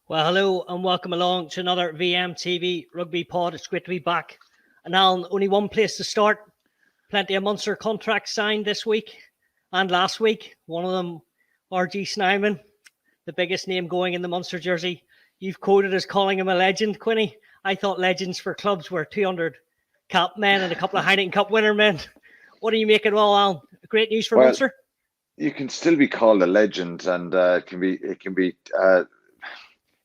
Well, hello and welcome along to another VMTV Rugby pod. It's great to be back. And Alan, only one place to start. Plenty of Munster contracts signed this week and last week. One of them, RG Snyman, the biggest name going in the Munster jersey. You've quoted as calling him a legend, Quinny. I thought legends for clubs were 200 cap men and a couple of Heineken Cup winner men. What do you make of it all, Alan? Great news for Munster? You can still be called a legend, and it can be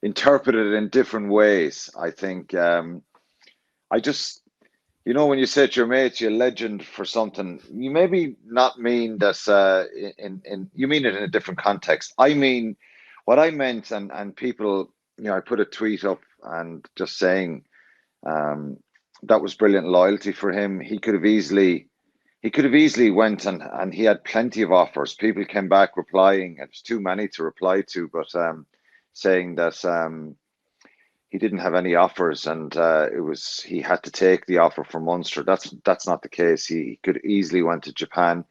interpreted in different ways. I think I just, when you say to your mates you're a legend for something, you maybe not mean that you mean it in a different context. I mean what I meant, and people, I put a tweet up and just saying that was brilliant loyalty for him. He could have easily went and he had plenty of offers. People came back replying. It was too many to reply to, but saying that he didn't have any offers, and he had to take the offer from Munster. That's not the case. He could easily went to Japan.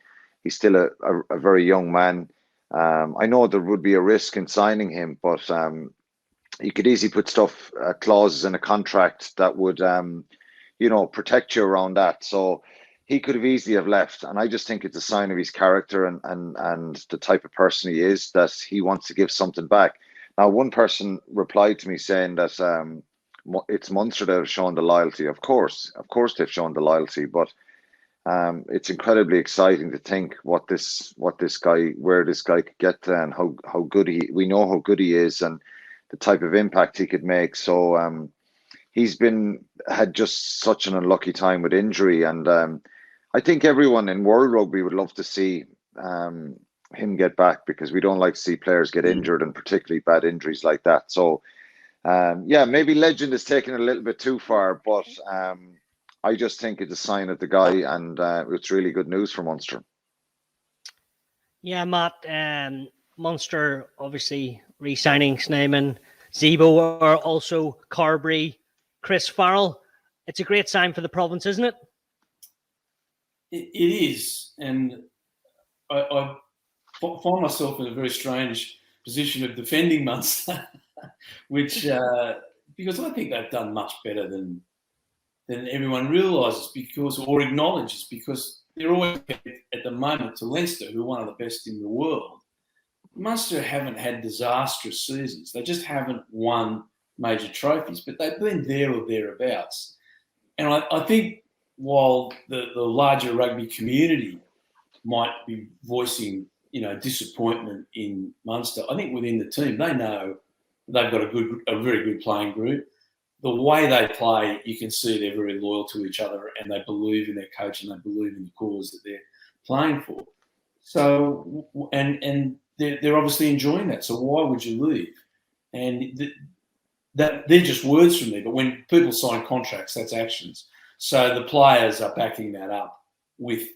He's still a very young man. I know there would be a risk in signing him, but you could easily put clauses in a contract that would protect you around that. So he could have easily have left, and I just think it's a sign of his character and the type of person he is, that he wants to give something back. Now, one person replied to me saying that it's Munster that have shown the loyalty. Of course, they've shown the loyalty, but it's incredibly exciting to think where this guy could get to, and how good we know how good he is, and the type of impact he could make. So he's had just such an unlucky time with injury, and I think everyone in World Rugby would love to see him get back, because we don't like to see players get injured, and particularly bad injuries like that. So maybe legend is taking it a little bit too far, but I just think it's a sign of the guy, and it's really good news for Munster. Yeah, Matt, Munster obviously re-signing Snyman, Zebo, or also Carberry, Chris Farrell. It's a great sign for the province, isn't it? It is, and I find myself in a very strange position of defending Munster, which because I think they've done much better than everyone realises, or acknowledges, because they're always at the moment to Leinster, who are one of the best in the world. Munster haven't had disastrous seasons. They just haven't won major trophies, but they've been there or thereabouts. And I think while the larger rugby community might be voicing, disappointment in Munster, I think within the team, they know they've got a very good playing group. The way they play, you can see they're very loyal to each other, and they believe in their coach, and they believe in the cause that they're playing for. So, and they're obviously enjoying that. So why would you leave? And that they're just words from me. But when people sign contracts, that's actions. So the players are backing that up with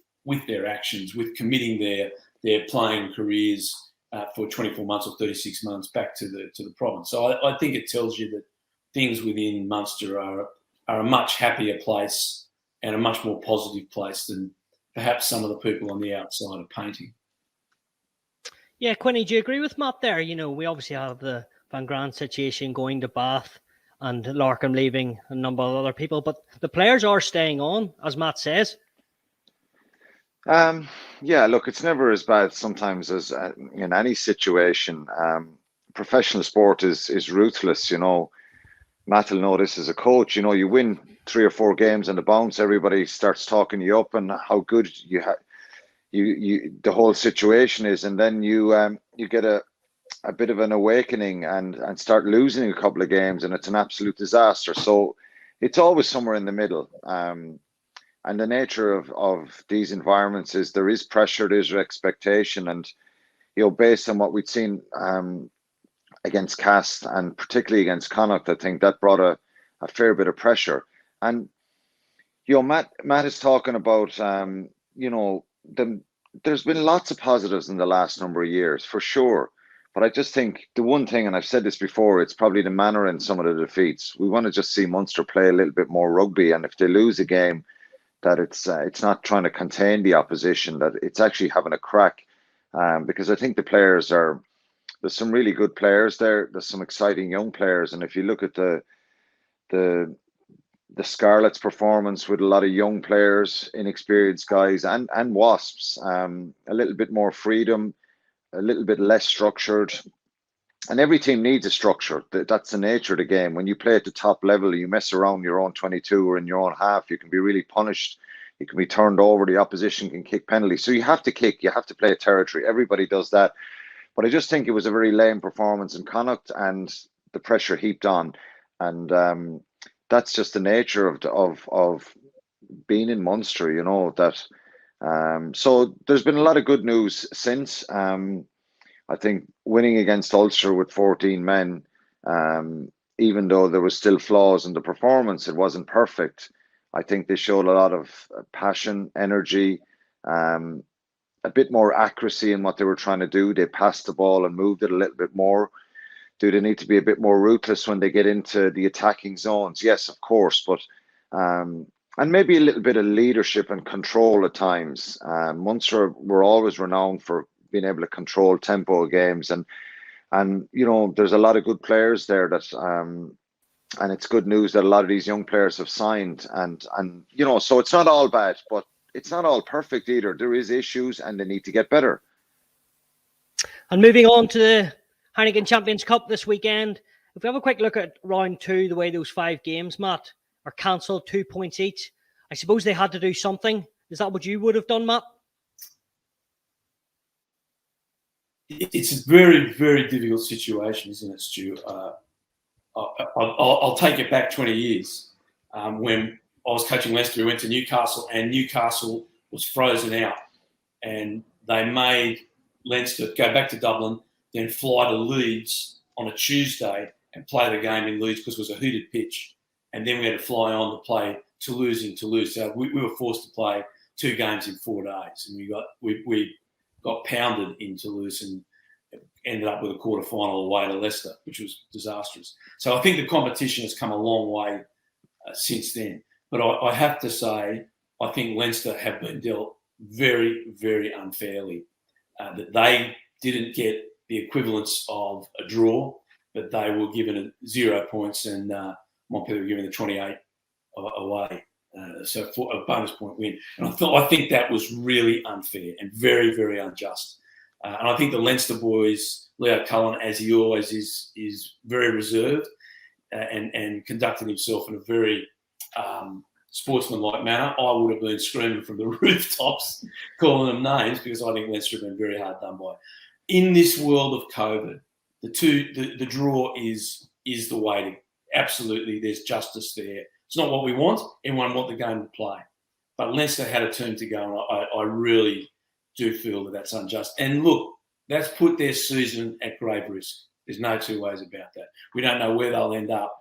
their actions, with committing their playing careers for 24 months or 36 months back to the province. So I think it tells you that things within Munster are a much happier place and a much more positive place than perhaps some of the people on the outside are painting. Yeah, Quinny, do you agree with Matt there? We obviously have the Van Grant situation going to Bath, and Larkham leaving, a number of other people, but the players are staying on, as Matt says. Look, it's never as bad sometimes as in any situation. Professional sport is ruthless, Matt will know this as a coach. You win 3 or 4 games in the bounce, everybody starts talking you up and how good the whole situation is, and then you get a bit of an awakening and start losing a couple of games, and it's an absolute disaster. So it's always somewhere in the middle. And the nature of these environments is there is pressure, there's expectation, and based on what we'd seen against Cast and particularly against Connacht, I think that brought a fair bit of pressure. And Matt is talking about there's been lots of positives in the last number of years, for sure. But I just think the one thing, and I've said this before, it's probably the manner in some of the defeats. We want to just see Munster play a little bit more rugby, and if they lose a game, that it's not trying to contain the opposition, that it's actually having a crack, because I think the players are there's some really good players there. There's some exciting young players, and if you look at the Scarlets' performance with a lot of young players, inexperienced guys, and Wasps, a little bit more freedom, a little bit less structured. And every team needs a structure. That's the nature of the game. When you play at the top level, you mess around your own 22 or in your own half, you can be really punished. You can be turned over. The opposition can kick penalties. So you have to kick. You have to play a territory. Everybody does that. But I just think it was a very lame performance in Connacht, and the pressure heaped on. And that's just the nature of being in Munster, you know, that. So there's been a lot of good news since. I think winning against Ulster with 14 men, even though there was still flaws in the performance, it wasn't perfect. I think they showed a lot of passion, energy, a bit more accuracy in what they were trying to do. They passed the ball and moved it a little bit more. Do they need to be a bit more ruthless when they get into the attacking zones? Yes, of course, but and maybe a little bit of leadership and control at times. Munster were always renowned for being able to control tempo of games, and you know, there's a lot of good players there that and it's good news that a lot of these young players have signed, and you know, so it's not all bad, but it's not all perfect either. There is issues and they need to get better. And moving on to the Heineken Champions Cup this weekend, if we have a quick look at round 2, the way those 5 games, Matt, are cancelled, 2 points each, I suppose they had to do something. Is that what you would have done, Matt? It's a very, very difficult situation, isn't it, Stu? I'll take it back 20 years. When I was coaching Leicester, we went to Newcastle, and Newcastle was frozen out. And they made Leinster go back to Dublin, then fly to Leeds on a Tuesday and play the game in Leeds because it was a heated pitch. And then we had to fly on to play Toulouse in Toulouse. So we were forced to play 2 games in 4 days. And we got pounded in Toulouse and ended up with a quarter-final away to Leicester, which was disastrous. So I think the competition has come a long way since then. But I have to say, I think Leinster have been dealt very, very unfairly. That they didn't get the equivalence of a draw, but they were given 0 points, and Montpellier were given the 28 away. So for a bonus point win. And I think that was really unfair and very, very unjust. And I think the Leinster boys, Leo Cullen, as he always is very reserved and conducted himself in a very sportsmanlike manner. I would have been screaming from the rooftops, calling them names, because I think Leinster have been very hard done by. In this world of COVID, the draw is the way to, absolutely, there's justice there. It's not what we want. Everyone want the game to play. But Leinster had a turn to go, and I really do feel that that's unjust. And look, that's put their season at grave risk. There's no 2 ways about that. We don't know where they'll end up.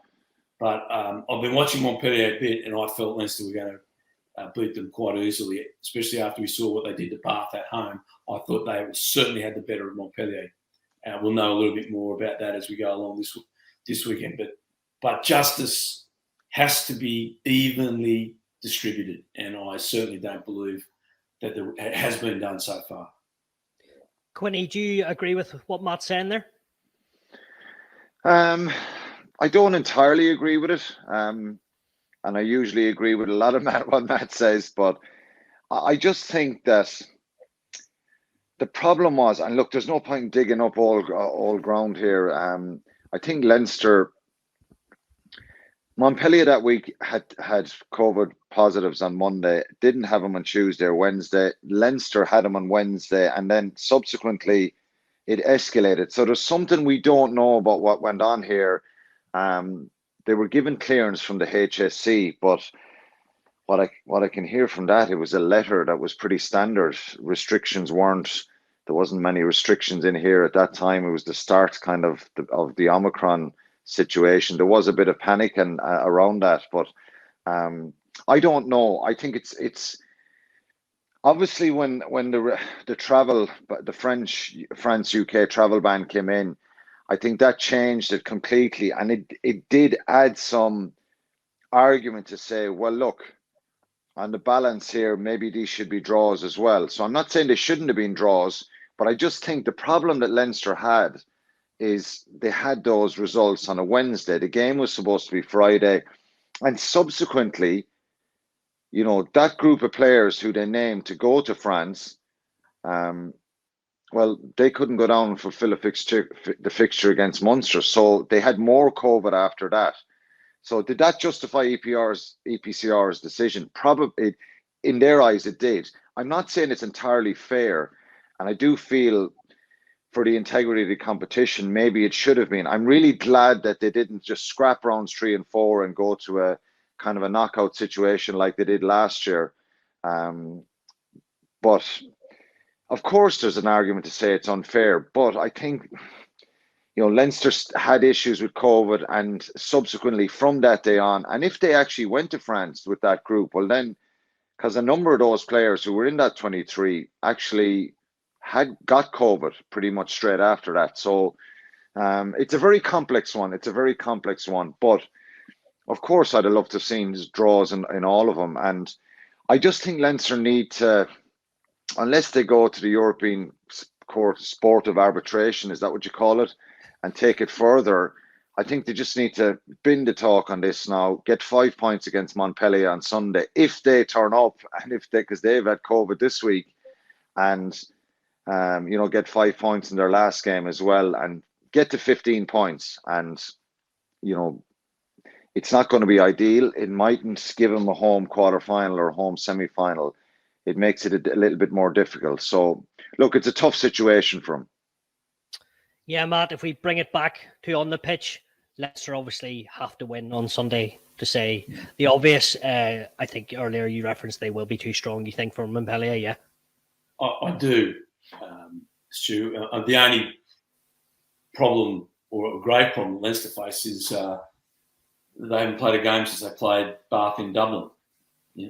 But I've been watching Montpellier a bit, and I felt Leinster were going to beat them quite easily, especially after we saw what they did to Bath at home. I thought they certainly had the better of Montpellier. We'll know a little bit more about that as we go along this weekend. But justice has to be evenly distributed, and I certainly don't believe that it has been done so far. Quinny, do you agree with what Matt's saying there? I don't entirely agree with it, and I usually agree with a lot of what Matt says, but I just think that the problem was, and look, there's no point digging up all ground here. I think Montpellier that week had COVID positives on Monday, didn't have them on Tuesday or Wednesday. Leinster had them on Wednesday, and then subsequently it escalated. So there's something we don't know about what went on here. They were given clearance from the HSC, but what I can hear from that, it was a letter that was pretty standard. Restrictions there wasn't many restrictions in here at that time. It was the start kind of the Omicron situation. There was a bit of panic and around that, but I don't know. I think it's obviously when the travel, the France UK travel ban came in, I think that changed it completely, and it did add some argument to say, well, look, on the balance here, maybe these should be draws as well. So I'm not saying they shouldn't have been draws, but I just think the problem that Leinster had, is they had those results on a Wednesday. The game was supposed to be Friday, and subsequently, you know, that group of players who they named to go to France, well, they couldn't go down and fulfill the fixture against Munster, so they had more COVID after that. So did that justify EPCR's decision? Probably, in their eyes, it did. I'm not saying it's entirely fair, and I do feel for the integrity of the competition, maybe it should have been. I'm really glad that they didn't just scrap rounds 3 and 4 and go to a kind of a knockout situation like they did last year. But of course, there's an argument to say it's unfair, but I think, you know, Leinster had issues with COVID, and subsequently from that day on, and if they actually went to France with that group, well then, because a number of those players who were in that 23 actually had got COVID pretty much straight after that. So it's a very complex one. It's a very complex one. But of course, I'd have loved to have seen draws in all of them. And I just think Leinster need to, unless they go to the European Court of Sportive Arbitration, is that what you call it, and take it further, I think they just need to bin the talk on this now, get 5 points against Montpellier on Sunday, if they turn up, and if they, because they've had COVID this week, and, you know, get 5 points in their last game as well, and get to 15 points. And, you know, it's not going to be ideal. It mightn't give them a home quarterfinal or a home semi-final. It makes it a little bit more difficult. So, look, it's a tough situation for them. Yeah, Matt, if we bring it back to on the pitch, Leicester obviously have to win on Sunday, to say the obvious. I think earlier you referenced they will be too strong, you think, for Montpellier, yeah? I do, Stu. The only problem, or a great problem Leicester face, is they haven't played a game since they played Bath in Dublin.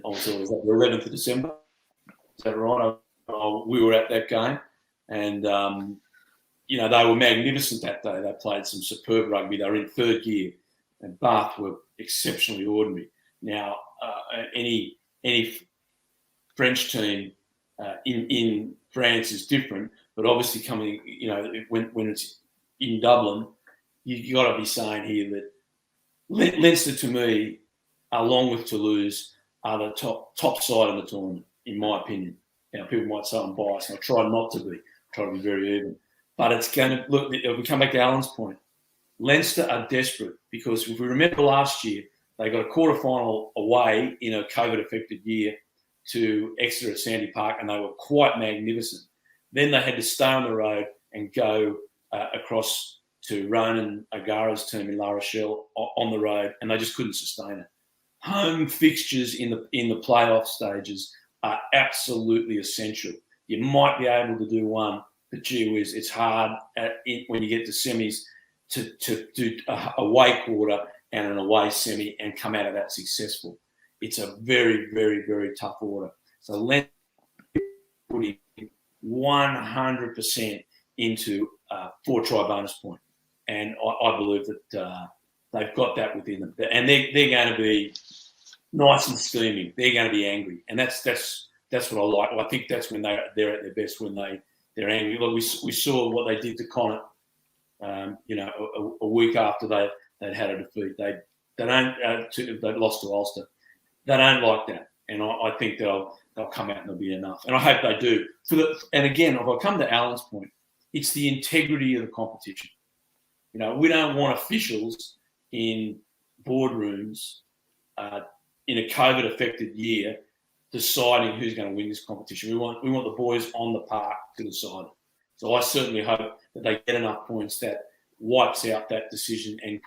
Also, was that the 11th of December? Is that right? We were at that game, and you know, they were magnificent that day. They played some superb rugby. They were in third gear, and Bath were exceptionally ordinary. Now, any French team in France is different, but obviously coming, you know, when it's in Dublin, you got to be saying here that Leinster, to me, along with Toulouse, are the top side of the tournament, in my opinion. Now, people might say I'm biased, and I try not to be. I try to be very even. But it's going to look. If we come back to Alan's point, Leinster are desperate, because if we remember last year, they got a quarterfinal away in a COVID-affected year to Exeter at Sandy Park, and they were quite magnificent. Then they had to stay on the road and go across to Ronan O'Gara's team in La Rochelle on the road, and they just couldn't sustain it. Home fixtures in the playoff stages are absolutely essential. You might be able to do one, but gee whiz, it's hard when you get to semis to do a away quarter and an away semi and come out of that successful. It's a very, very, very tough order. So let's put in 100% into 4-try bonus point. And I believe that they've got that within them. And they're going to be nice and steaming. They're going to be angry. And that's what I like. I think that's when they're at their best, when they're angry. Look, we saw what they did to Connacht, you know, a week after they'd had a defeat. They lost to Ulster. They don't like that. And I think they'll come out and they'll be enough. And I hope they do. And again, if I come to Alan's point, it's the integrity of the competition. You know, we don't want officials in boardrooms in a COVID-affected year deciding who's going to win this competition. We want the boys on the park to decide it. So I certainly hope that they get enough points that wipes out that decision and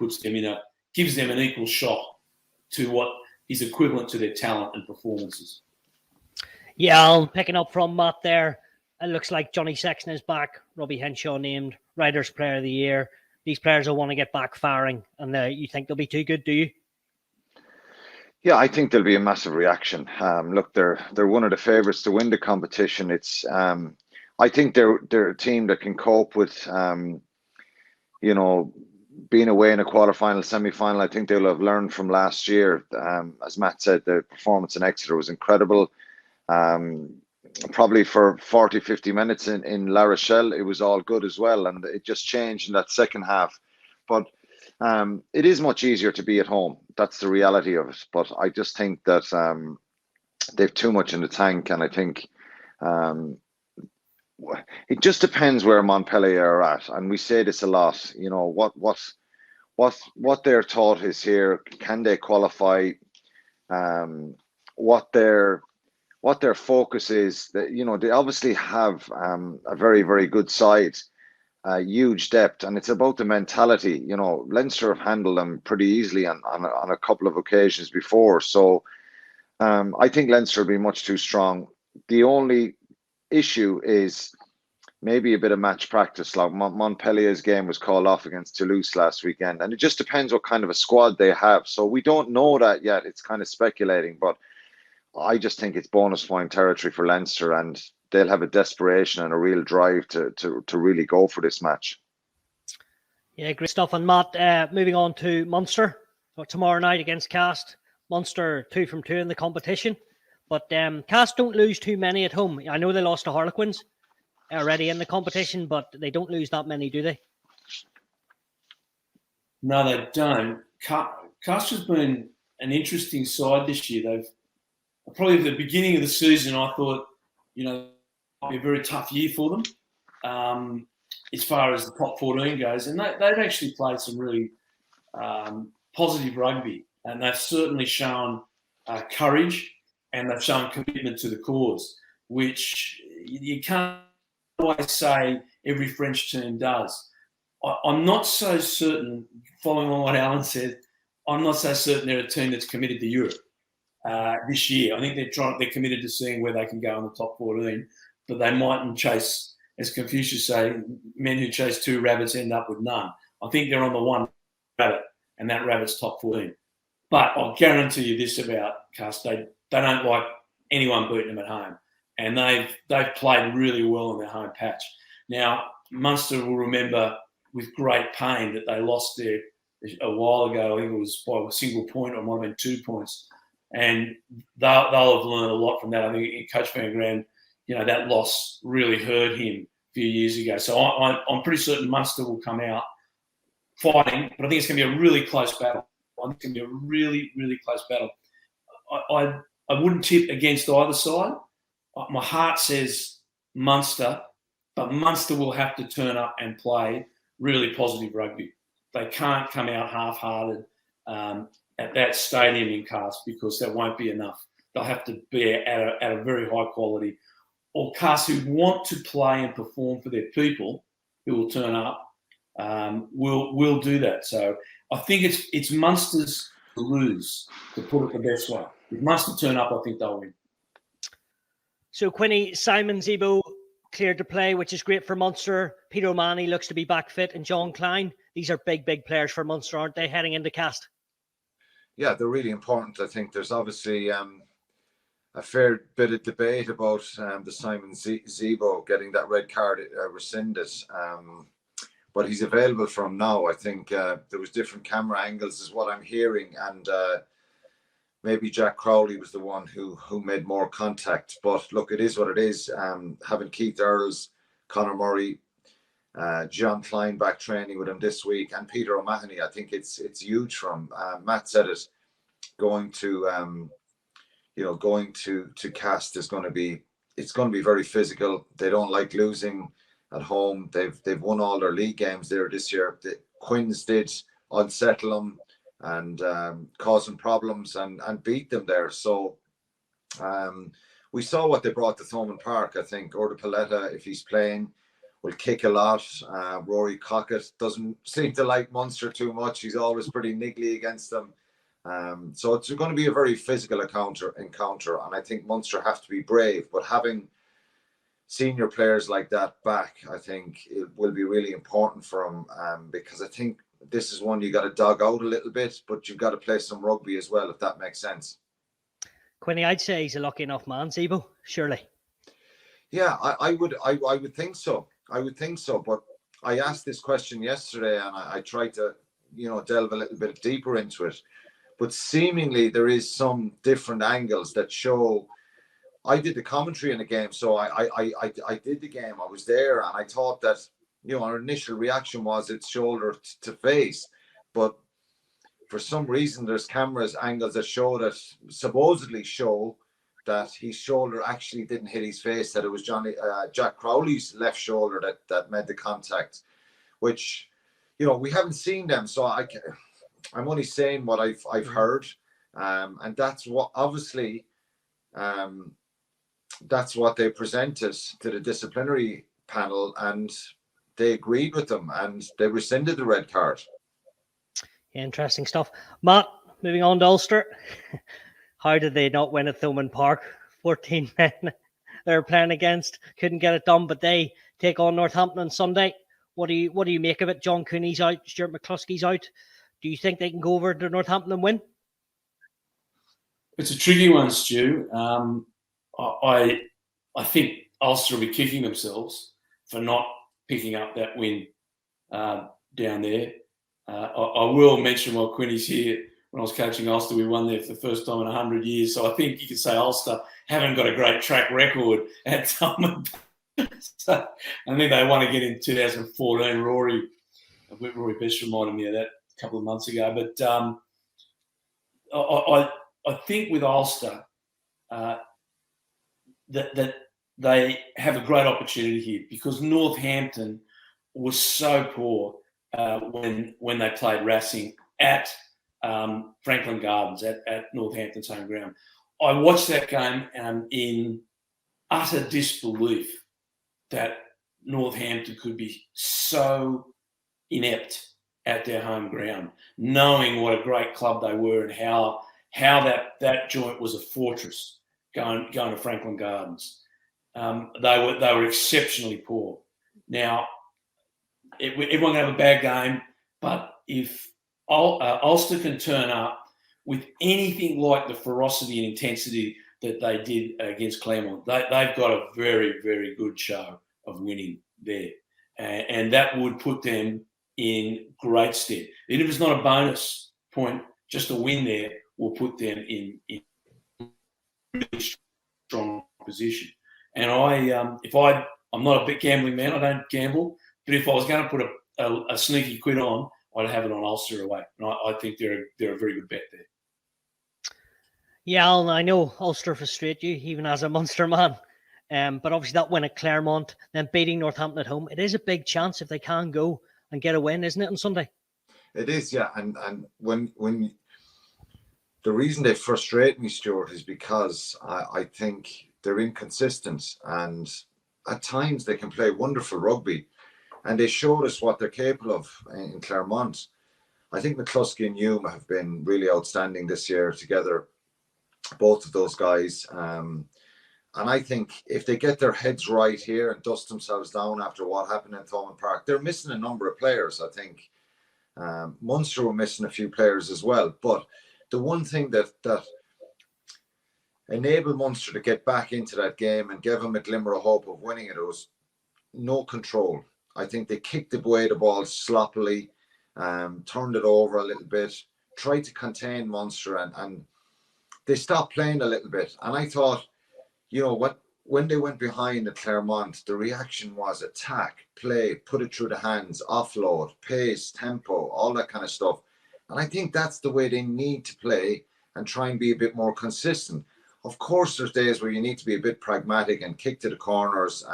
gives them an equal shot to what is equivalent to their talent and performances. Yeah, I'm picking up from Matt there. It looks like Johnny Sexton is back. Robbie Henshaw named Riders Player of the Year. These players will want to get back firing, and you think they'll be too good, do you? Yeah, I think there'll be a massive reaction. Look, they're one of the favourites to win the competition. It's I think they're a team that can cope with you know, being away in a quarterfinal, semi-final. I think they'll have learned from last year. As Matt said, the performance in Exeter was incredible. probably for 40, 50 minutes in La Rochelle, it was all good as well. And it just changed in that second half. But it is much easier to be at home. That's the reality of it. But I just think that they've too much in the tank. And I think it just depends where Montpellier are at. And we say this a lot, you know, what their thought is here. Can they qualify? What their focus is. That, you know, they obviously have a very, very good side, huge depth, and it's about the mentality. You know, Leinster have handled them pretty easily on a couple of occasions before. So I think Leinster will be much too strong. The only issue is maybe a bit of match practice. Like Montpellier's game was called off against Toulouse last weekend, and it just depends what kind of a squad they have. So we don't know that yet. It's kind of speculating, but I just think it's bonus point territory for Leinster, and they'll have a desperation and a real drive to really go for this match. Yeah, great stuff. And Matt, moving on to Munster tomorrow night against Cast. Munster 2 from 2 in the competition, but Cast don't lose too many at home. I know they lost to Harlequins already in the competition, but they don't lose that many, do they? No, they don't. Cast has been an interesting side this year. They've probably at the beginning of the season, I thought, you know, it might be a very tough year for them as far as the top 14 goes. And they've actually played some really positive rugby. And they've certainly shown courage, and they've shown commitment to the cause, which you can't always say every French team does. I'm not so certain, following on what Alan said, I'm not so certain they're a team that's committed to Europe this year. I think they're committed to seeing where they can go in the top 14, but they mightn't chase, as Confucius say, men who chase 2 rabbits end up with none. I think they're on the 1 rabbit, and that rabbit's top 14. But I'll guarantee you this about Cast: they don't like anyone beating them at home, and they've played really well in their home patch. Now Munster will remember with great pain that they lost there a while ago. I think it was by a single point, or it might have been 2 points, and they'll have learned a lot from that. I think Coach Van Graan, you know, that loss really hurt him a few years ago. So I'm pretty certain Munster will come out fighting, but I think it's going to be a really close battle. I think it's going to be a really, really close battle. I wouldn't tip against either side. My heart says Munster, but Munster will have to turn up and play really positive rugby. They can't come out half-hearted at that stadium in Cast, because that won't be enough. They'll have to be at a very high quality. Or Cast, who want to play and perform for their people, who will turn up, will do that. So I think it's Munster's to lose, to put it the best way. If Munster turn up, I think they'll win. So Quinny, Simon Zebo cleared to play, which is great for Munster. Peter O'Mahony looks to be back fit, and John Klein. These are big players for Munster, aren't they, heading into Cast? Yeah, they're really important. I think there's obviously a fair bit of debate about the Simon Zebo getting that red card rescinded. But he's available from now. I think there was different camera angles is what I'm hearing. And maybe Jack Crowley was the one who made more contact. But look, it is what it is. Having Keith Earls, Conor Murray, John Klein back training with him this week, and Peter O'Mahony, I think it's huge for him. Matt said it, going to Cast is going to be very physical. They don't like losing at home. They've won all their league games there this year. The Quins did unsettle them and cause them problems and beat them there. So we saw what they brought to Thomond Park. I think Orda Paletta, if he's playing, will kick a lot. Rory Cockett doesn't seem to like Munster too much. He's always pretty niggly against them. So it's going to be a very physical encounter, and I think Munster have to be brave. But having senior players like that back, I think it will be really important for them, because I think this is one you got to dog out a little bit, but you've got to play some rugby as well, if that makes sense. Quinny, I'd say he's a lucky enough man, Zebo, surely. Yeah, I would think so. I would think so. But I asked this question yesterday, and I tried to, delve a little bit deeper into it. But seemingly there is some different angles that show I did the commentary in the game, so I did the game. I was there, and I thought that, you know, our initial reaction was it's shoulder to face, but for some reason there's cameras angles that supposedly show that his shoulder actually didn't hit his face, that it was Jack Crowley's left shoulder that made the contact, which, you know, we haven't seen them, so I'm only saying what I've heard, and that's what obviously that's what they presented to the disciplinary panel, and they agreed with them and they rescinded the red card. Interesting stuff. Matt, moving on to Ulster. How did they not win at Thomond Park? 14 men they were playing against, couldn't get it done, but they take on Northampton on Sunday. What do you make of it? John Cooney's out, Stuart McCluskey's out. Do you think they can go over to Northampton and win? It's a tricky one, Stu. I think Ulster will be kicking themselves for not picking up that win down there. I will mention while Quinny's here, when I was coaching Ulster, we won there for the first time in 100 years. So I think you could say Ulster haven't got a great track record at Thomond. So I think they won again in 2014. Rory Best reminded me of that a couple of months ago. But I think with Ulster, that they have a great opportunity here, because Northampton was so poor when they played Racing at Franklin Gardens at Northampton's home ground. I watched that game in utter disbelief that Northampton could be so inept at their home ground, knowing what a great club they were and how that joint was a fortress going to Franklin Gardens. They were exceptionally poor. Now, everyone can have a bad game, but if Ulster can turn up with anything like the ferocity and intensity that they did against Claremont, they've got a very, very good show of winning there. And that would put them in great stead. Even if it's not a bonus point, just a win there will put them in really strong position. And I'm not a big gambling man, I don't gamble, but if I was going to put a sneaky quid on, I'd have it on Ulster away. And I think they're a very good bet there. Yeah, Alan, I know Ulster frustrate you, even as a Munster man. But obviously that win at Claremont, then beating Northampton at home, it is a big chance if they can go and get a win, isn't it, on Sunday? It is, yeah. And when the reason they frustrate me, Stuart, is because I think they're inconsistent, and at times they can play wonderful rugby, and they showed us what they're capable of in Claremont. I think McCluskey and Hume have been really outstanding this year together, both of those guys. And I think if they get their heads right here and dust themselves down after what happened in Thomond Park, they're missing a number of players, I think. Munster were missing a few players as well. But the one thing that enabled Munster to get back into that game and give them a glimmer of hope of winning it was no control. I think they kicked away the ball sloppily, turned it over a little bit, tried to contain Munster, and they stopped playing a little bit. And I thought, you know, when they went behind at Claremont, the reaction was attack, play, put it through the hands, offload, pace, tempo, all that kind of stuff. And I think that's the way they need to play and try and be a bit more consistent. Of course, there's days where you need to be a bit pragmatic and kick to the corners,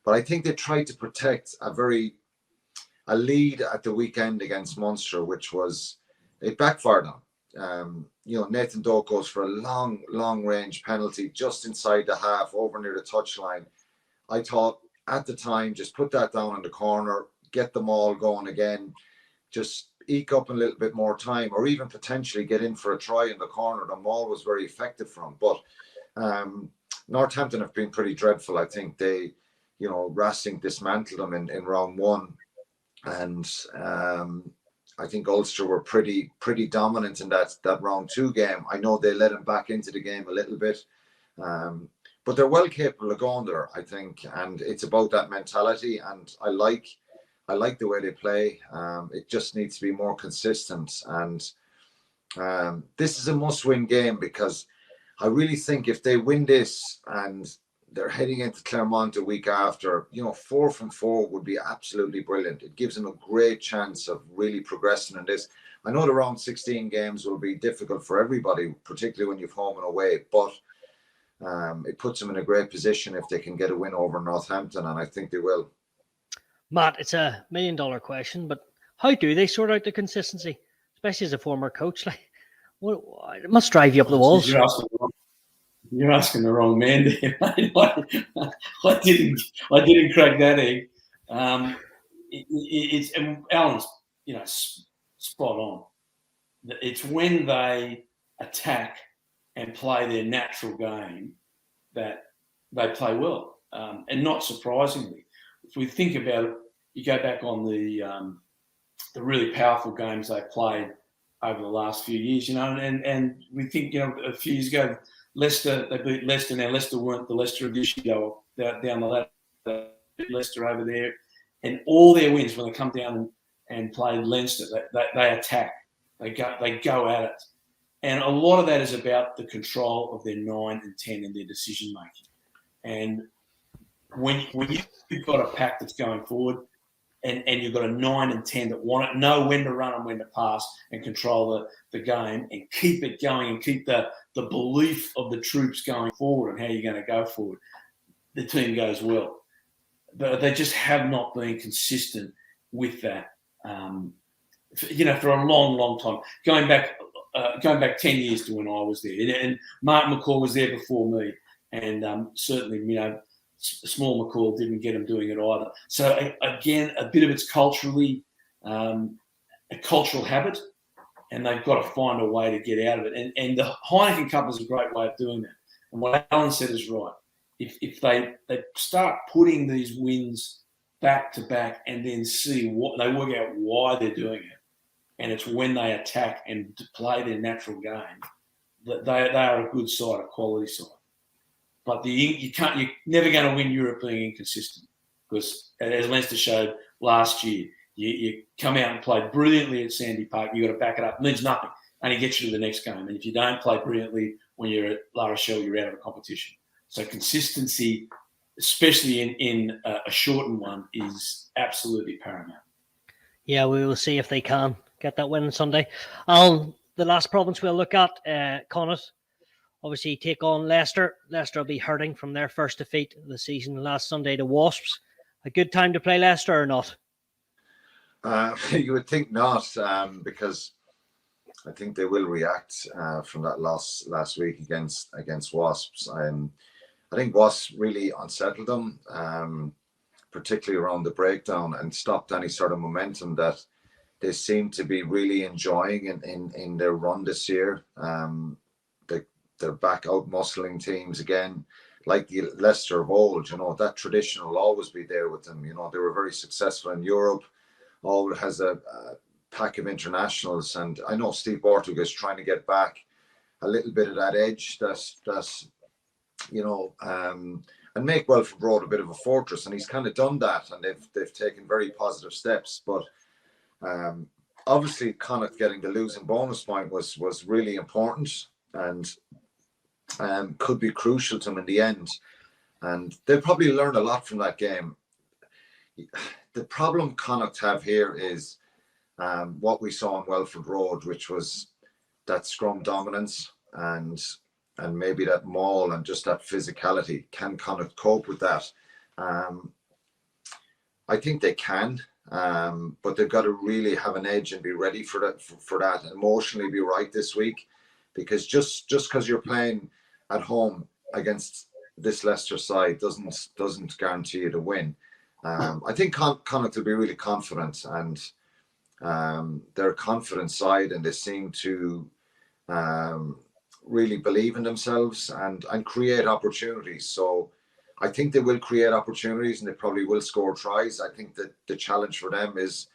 but I think they tried to protect a lead at the weekend against Munster, which was, it backfired on. You know, Nathan Doak goes for a long range penalty just inside the half, over near the touchline. I thought at the time, just put that down in the corner, get them all going again, just eke up a little bit more time, or even potentially get in for a try in the corner. The maul was very effective from. But Northampton have been pretty dreadful. I think they, you know, Racing dismantled them in round one, and I think Ulster were pretty dominant in that round two game. I know they let them back into the game a little bit, but they're well capable of going there, I think, and it's about that mentality. And I like the way they play. It just needs to be more consistent, and this is a must-win game, because I really think if they win this and they're heading into Clermont a week after, 4 from 4 would be absolutely brilliant. It gives them a great chance of really progressing in this. I know the round 16 games will be difficult for everybody, particularly when you've home and away, but it puts them in a great position if they can get a win over Northampton, and I think they will. Matt, it's $1 million question, but how do they sort out the consistency, especially as a former coach? Like, it must drive you up the walls. You're asking the wrong man there, mate. I didn't crack that egg. It's and Alan's, spot on. It's when they attack and play their natural game that they play well. And not surprisingly, if we think about it, you go back on the really powerful games they played over the last few years, and we think, a few years ago, Leicester, they beat Leicester. Now, Leicester weren't the Leicester of this year down the ladder. They beat Leicester over there. And all their wins, when they come down and play Leinster, they attack. They go at it. And a lot of that is about the control of their 9 and 10 and their decision making. And when you've got a pack that's going forward, and you've got a 9 and 10 that want it, know when to run and when to pass and control the game and keep it going and keep the belief of the troops going forward and how you're going to go forward, the team goes well. But they just have not been consistent with that, for a long, long time. Going back 10 years to when I was there. And Mark McCall was there before me. And certainly, Small McCall didn't get him doing it either. So again, a bit of it's culturally a cultural habit, and they've got to find a way to get out of it. And the Heineken Cup is a great way of doing that. And what Alan said is right. If they start putting these wins back to back and then see what they work out why they're doing it, and it's when they attack and play their natural game, that they are a good side, a quality side. But you're never going to win Europe being inconsistent, because as Leinster showed last year, you come out and play brilliantly at Sandy Park, you've got to back it up. It means nothing, and it gets you to the next game. And if you don't play brilliantly when you're at La Rochelle, you're out of a competition. So consistency, especially in a shortened one, is absolutely paramount. Yeah, we will see if they can get that win on Sunday. The last province we'll look at, Connacht. Obviously, take on Leicester. Leicester will be hurting from their first defeat of the season last Sunday to Wasps. A good time to play Leicester or not? You would think not, because I think they will react from that loss last week against Wasps. I think Wasps really unsettled them, particularly around the breakdown, and stopped any sort of momentum that they seem to be really enjoying in their run this year. They're back out muscling teams again, like the Leicester of old. That tradition will always be there with them. They were very successful in Europe. Always has a pack of internationals, and I know Steve Bortug is trying to get back a little bit of that edge that's and make Welford Road a bit of a fortress, and he's kind of done that, and they've taken very positive steps. But obviously, Connacht getting the losing bonus point was really important, and could be crucial to them in the end. And they'll probably learn a lot from that game. The problem Connacht have here is what we saw on Welford Road, which was that scrum dominance and maybe that maul and just that physicality. Can Connacht cope with that? I think they can, but they've got to really have an edge and be ready for that, and emotionally be right this week, because just because you're playing at home against this Leicester side doesn't guarantee you to win. I think Connacht will be really confident, and they're a confident side, and they seem to really believe in themselves and create opportunities. So I think they will create opportunities, and they probably will score tries. I think that the challenge for them is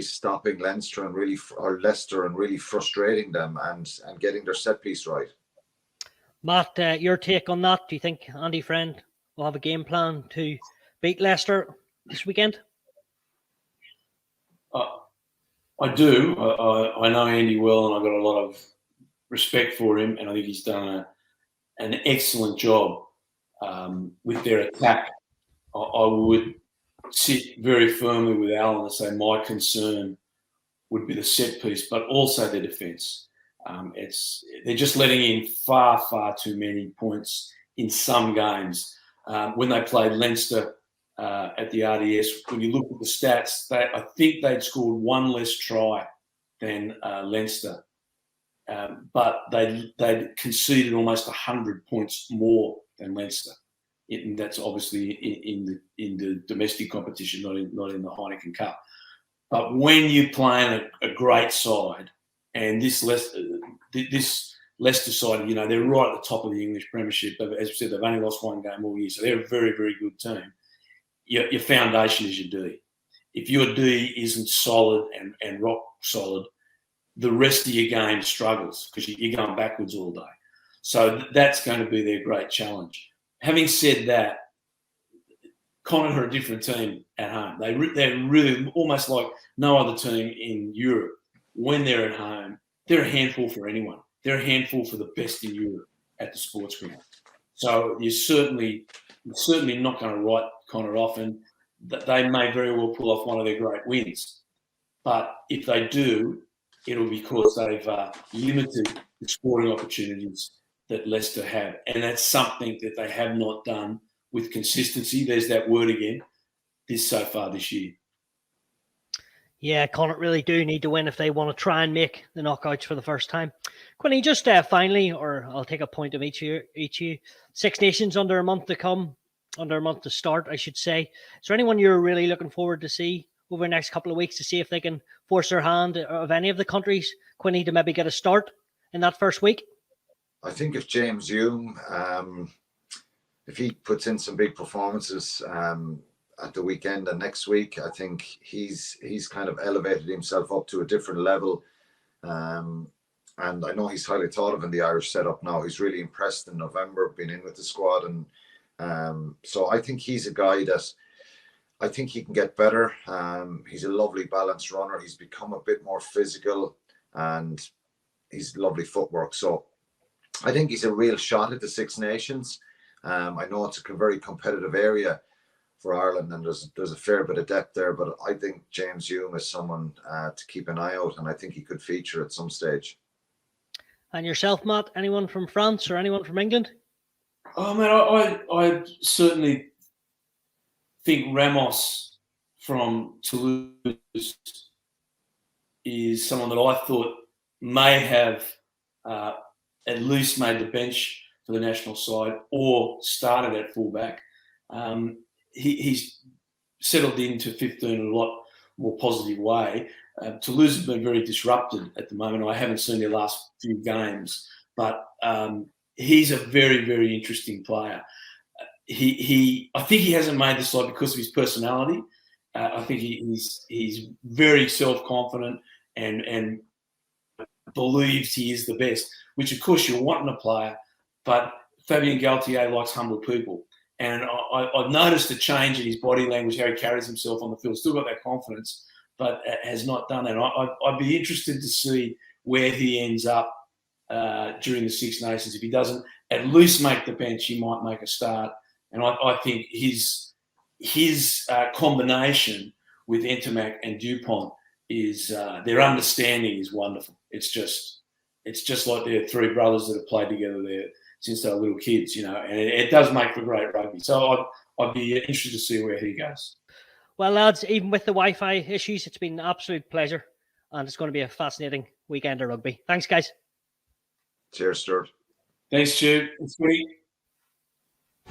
stopping Leicester and really frustrating them and getting their set piece right. Matt, your take on that? Do you think Andy Friend will have a game plan to beat Leicester this weekend? I do. I know Andy well, and I've got a lot of respect for him, and I think he's done an excellent job with their attack, I would sit very firmly with Alan and say my concern would be the set piece, but also their defence. They're just letting in far, far too many points in some games. When they played Leinster at the RDS, when you look at the stats, I think they'd scored one less try than Leinster, but they'd conceded almost 100 points more than Leinster. And that's obviously in the domestic competition, not in the Heineken Cup. But when you're playing a great side, and this Leicester side, you know, they're right at the top of the English Premiership. As I said, they've only lost one game all year, so they're a very, very good team. Your foundation is your D. If your D isn't solid and rock solid, the rest of your game struggles because you're going backwards all day. So that's going to be their great challenge. Having said that, Connacht are a different team at home. They're really almost like no other team in Europe. When they're at home, they're a handful for anyone. They're a handful for the best in Europe at the sports ground. So you're certainly not going to write Connacht off, and that they may very well pull off one of their great wins. But if they do, it'll be because they've limited the scoring opportunities that Leicester have. And that's something that they have not done with consistency. There's that word again, so far this year. Yeah, Connacht really do need to win if they want to try and make the knockouts for the first time. Quinlan, just finally, or I'll take a point of each of you. Six Nations under a month to start, I should say. Is there anyone you're really looking forward to see over the next couple of weeks to see if they can force their hand of any of the countries, Quinlan, to maybe get a start in that first week? I think if James Hume, if he puts in some big performances at the weekend and next week, I think he's kind of elevated himself up to a different level. And I know he's highly thought of in the Irish setup now. He's really impressed in November, been in with the squad. And so I think he's a guy that I think he can get better. He's a lovely balanced runner. He's become a bit more physical and he's lovely footwork. So I think he's a real shot at the Six Nations. I know it's a very competitive area for Ireland, and there's a fair bit of depth there. But I think James Hume is someone to keep an eye out, and I think he could feature at some stage. And yourself, Matt? Anyone from France or anyone from England? Oh man, I certainly think Ramos from Toulouse is someone that I thought may have at least made the bench for the national side or started at fullback. He's settled into 15 in a lot more positive way. Toulouse has been very disrupted at the moment. I haven't seen their last few games, but he's a very, very interesting player. I think he hasn't made the side because of his personality. I think he's very self-confident and believes he is the best, which of course you're wanting a player, but Fabien Galtier likes humble people. And I've noticed a change in his body language, how he carries himself on the field. Still got that confidence, but has not done that. I'd be interested to see where he ends up during the Six Nations. If he doesn't at least make the bench, he might make a start. And I think his combination with Ntamack and Dupont is their understanding is wonderful. It's just like they're three brothers that have played together there since they were little kids, you know, and it does make for great rugby. So I'd be interested to see where he goes. Well, lads, even with the Wi-Fi issues, it's been an absolute pleasure, and it's going to be a fascinating weekend of rugby. Thanks, guys. Cheers, Stuart. Thanks, Stu. It's sweet.